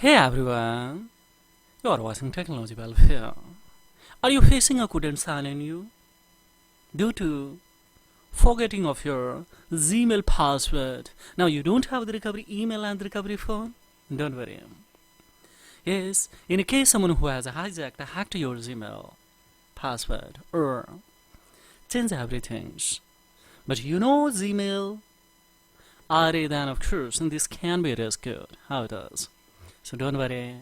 Hey everyone, you are watching Technology Valve here. Are you facing a couldn't sign in you due to forgetting of your Gmail password? Now you don't have the recovery email and the recovery phone? Don't worry. Yes, in a case someone who has hacked your Gmail password or changed everything, but you know Gmail, then of course this can be rescued. How it is. So don't worry.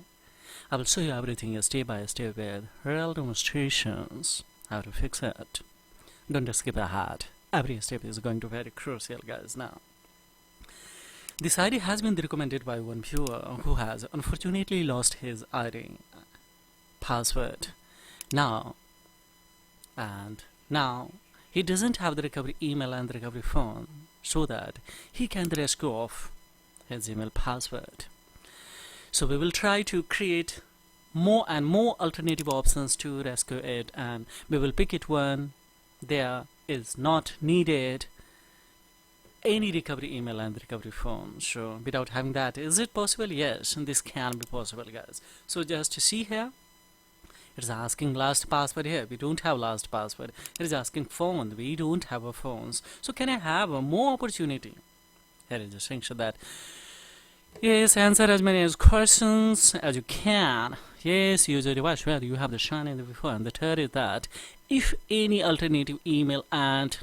I will show you everything step by step with real demonstrations how to fix it. Don't skip ahead. Every step is going to be very crucial, guys. Now, this ID has been recommended by one viewer who has unfortunately lost his ID password. Now he doesn't have the recovery email and the recovery phone so that he can rescue of his email password. So we will try to create more and more alternative options to rescue it, and we will pick it when there is not needed any recovery email and recovery phone. So without having that, is it possible? Yes, and this can be possible, guys. So just to see here, it is asking last password here. We don't have last password. It is asking phone. We don't have a phones. So can I have a more opportunity? Here is the thing so that yes, answer as many as questions as you can. Yes, use a device where you have the shine in the before. And the third is that if any alternative email and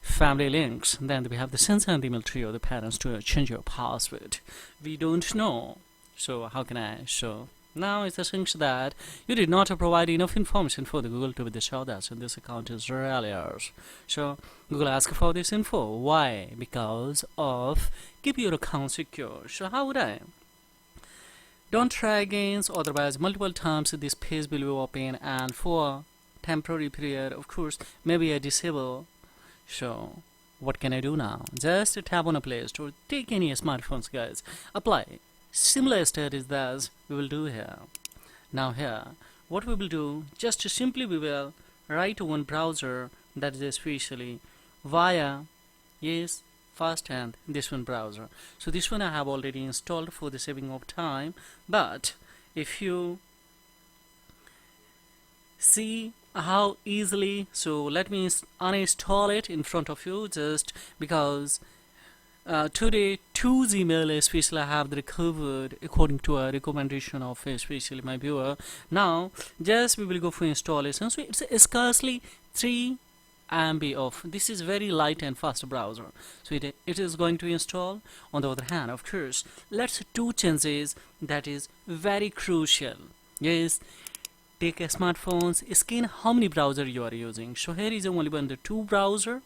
family links, then we have the sensor and email tree of the parents to change your password. We don't know. So how can I show? Now it's a thing that you did not provide enough information for the Google to be show that so this account is really yours. So Google asks for this info. Why? Because of keep your account secure. So how would I? Don't try again, otherwise multiple times this page will be open, and for temporary period, of course, maybe I disable. So what can I do now? Just tap on a Play Store, take any smartphones, guys, apply. Similar studies that we will do here. Now here, what we will do, just simply we will write one browser that is especially via, yes, first and this one browser. So this one I have already installed for the saving of time, but if you see how easily, so let me uninstall it in front of you just because today two Gmail especially I have recovered according to a recommendation of especially my viewer. Now just we will go for installation. So it's scarcely 3 MB of this is very light and fast browser, so it is going to install. On the other hand, of course, let's do changes that is very crucial. Yes, take a smartphones, scan how many browser you are using. So here is only one the 2 browser.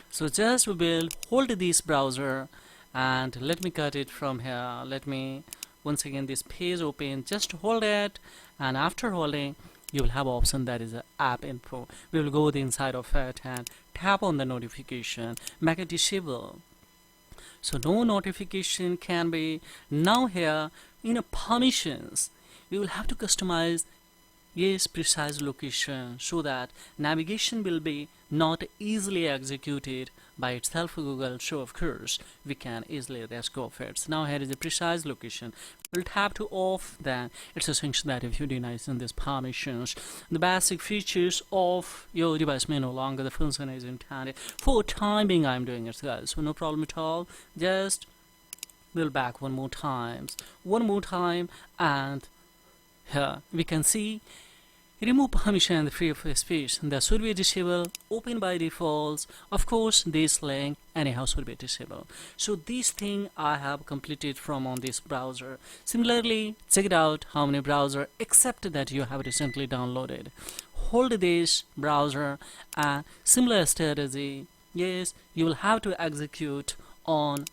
So just we will hold this browser and let me cut it from here. Let me once again this page open, just hold it, and after holding you will have option that is app info. We will go the inside of it and tap on the notification, make it disable. So no notification can be. Now here in a permissions we will have to customize yes precise location so that navigation will be not easily executed by itself Google. So of course we can easily rescue of it. So now here is a precise location. We'll tap to off, then it's essential that if you deny in this permissions, the basic features of your device may no longer the function is intended. For time being I'm doing it, guys, so no problem at all. Just we'll back one more time, and here we can see remove permission and free of space. That should be disabled, open by default. Of course this link anyhow should be disabled. So this thing I have completed from on this browser. Similarly, check it out how many browser except that you have recently downloaded. Hold this browser and similar strategy, yes, you will have to execute on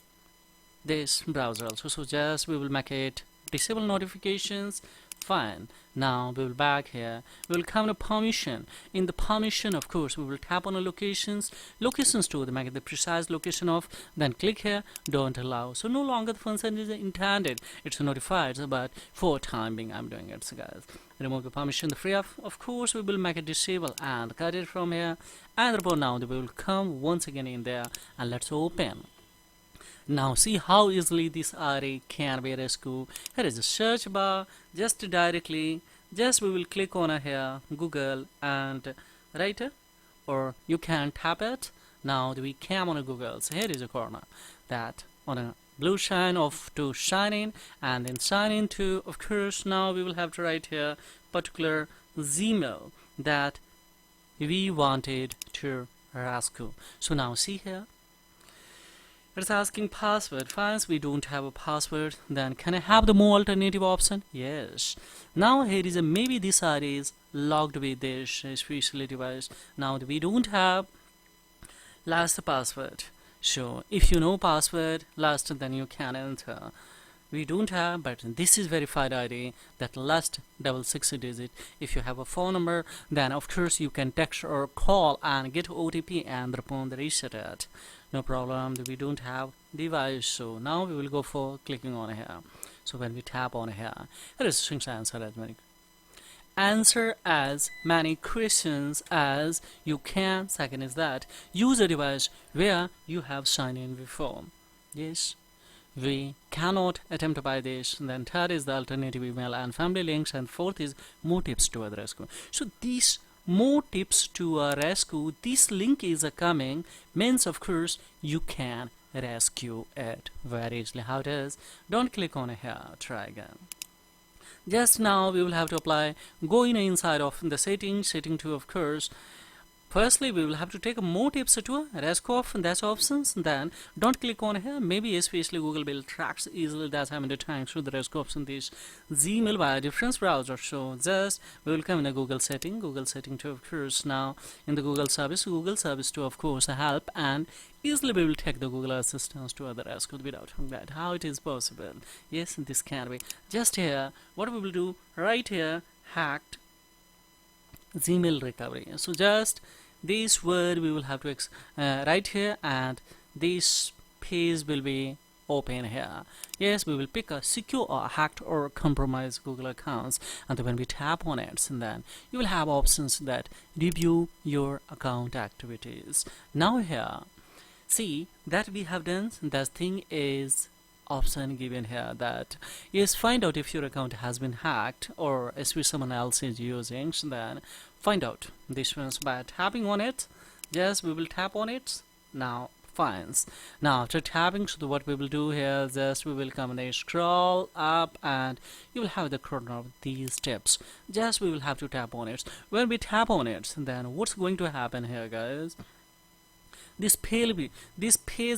this browser also. So just we will make it disable notifications. Fine. Now we will back here. We will come to permission. In the permission, of course, we will tap on the locations to make it the precise location of. Then click here. Don't allow. So no longer the function is intended. It's notified, but for time being, I'm doing it. So guys, remove the permission. The free of course, we will make it disable and cut it from here. And now we will come once again in there and let's open. Now see how easily this array can be rescued. Here is a search bar. Just directly, just we will click on here Google and write it, or you can tap it. Now we came on a Google. So here is a corner that on a blue shine of to shine in, and then sign into, of course. Now we will have to write here particular Gmail that we wanted to rescue. So now see here, it's asking password. First, we don't have a password. Then can I have the more alternative option? Yes. Now here is a maybe this array is logged with this especially device. Now we don't have last password. So if you know password last, then you can enter. We don't have, but this is verified ID that last double 6 digit. If you have a phone number, then of course you can text or call and get OTP and upon the reset it. No problem. We don't have device. So now we will go for clicking on here. So when we tap on here, it is answer as many questions as you can. Second is that use a device where you have signed in before. Yes, we cannot attempt by this. Then third is the alternative email and family links, and fourth is more tips to a rescue. So these more tips to a rescue, this link is coming, means of course you can rescue it very easily. How it is? Don't click on here, try again. Just now we will have to apply, go inside of the setting 2, of course. Firstly, we will have to take more tips to rescue off, that's options. Then don't click on here. Maybe especially Google will tracks easily. That's how many times through the rescue option this Gmail via different browser. So just we will come in a Google setting 2, of course. Now in the Google service 2, of course, help, and easily we will take the Google Assistant to other rescue without that. How it is possible? Yes, this can be. Just here, what we will do right here, hacked Gmail recovery. So just this word we will have to write here, and this page will be open here. Yes, we will pick a secure or hacked or compromised Google accounts, and when we tap on it, and then you will have options that review your account activities. Now here, see that we have done, that thing is option given here that is find out if your account has been hacked or if someone else is using. So then find out this one's by tapping on it. Yes, we will tap on it. Now finds. Now after tapping, so what we will do here, just we will come and scroll up, and you will have the corner of these steps. Just we will have to tap on it. When we tap on it, then what's going to happen here, guys? This page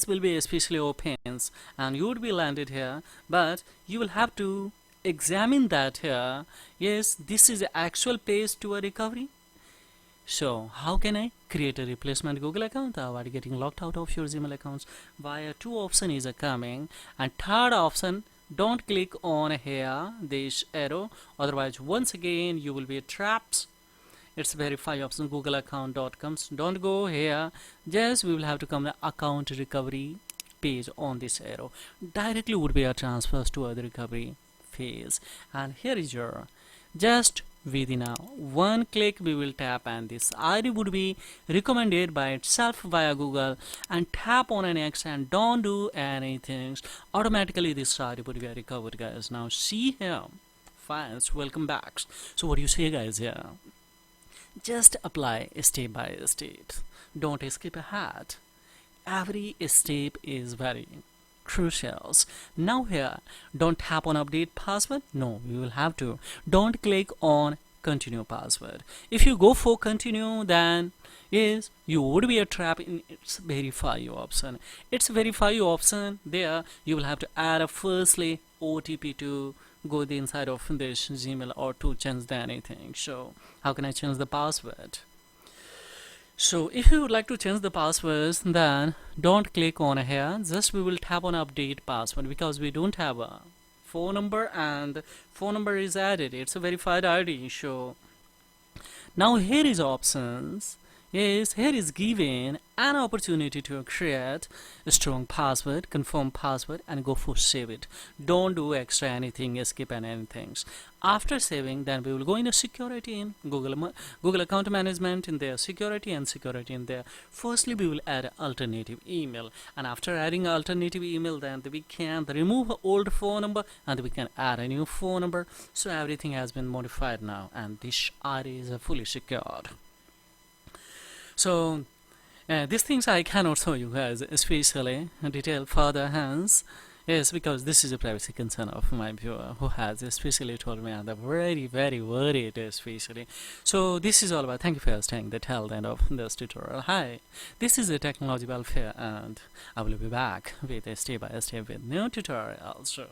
will be especially opens, and you would be landed here, but you will have to examine that here. Yes, this is the actual page to a recovery. So how can I create a replacement Google account while getting locked out of your Gmail accounts? Via 2 option is coming, and third option, don't click on here this arrow, otherwise once again you will be trapped. It's verify option Google account.com. Don't go here. Just we will have to come the account recovery page on this arrow. Directly would be a transfers to other recovery phase. And here is your, just within a one click we will tap, and this ID would be recommended by itself via Google, and tap on an X and don't do anything. Automatically this ID would be recovered, guys. Now see here, files, welcome back. So what do you say, guys? Here, just apply step by step. Don't skip ahead. Every step is very crucial. Now here, don't tap on update password. No, we will have to. Don't click on continue password. If you go for continue, then yes, you would be a trap in its verify you option. It's verify you option. There you will have to add a firstly OTP to go the inside of this Gmail or to change the anything. So how can I change the password? So if you would like to change the passwords, then don't click on here. Just we will tap on update password, because we don't have a phone number and phone number is added. It's a verified ID. So now here is options. Yes, here is given an opportunity to create a strong password, confirm password, and go for save it. Don't do extra anything, skip and anything. After saving, then we will go into security in Google account management in there, security and security in there. Firstly, we will add alternative email, and after adding alternative email, then we can remove old phone number and we can add a new phone number. So everything has been modified now, and this ID is fully secured. So these things I cannot show you guys, especially in detail further hands. Yes, because this is a privacy concern of my viewer who has especially told me, and I'm very, very worried especially. So this is all about. Thank you for staying the till the end of this tutorial. Hi, this is a technology welfare, and I will be back with a step-by-step with new tutorials. So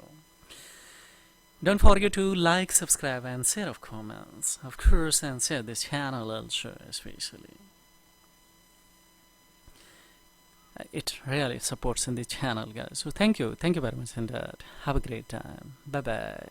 don't forget to like, subscribe, and share of comments, of course, and share this channel also especially. It really supports in the channel, guys. So thank you very much, and have a great time. Bye bye.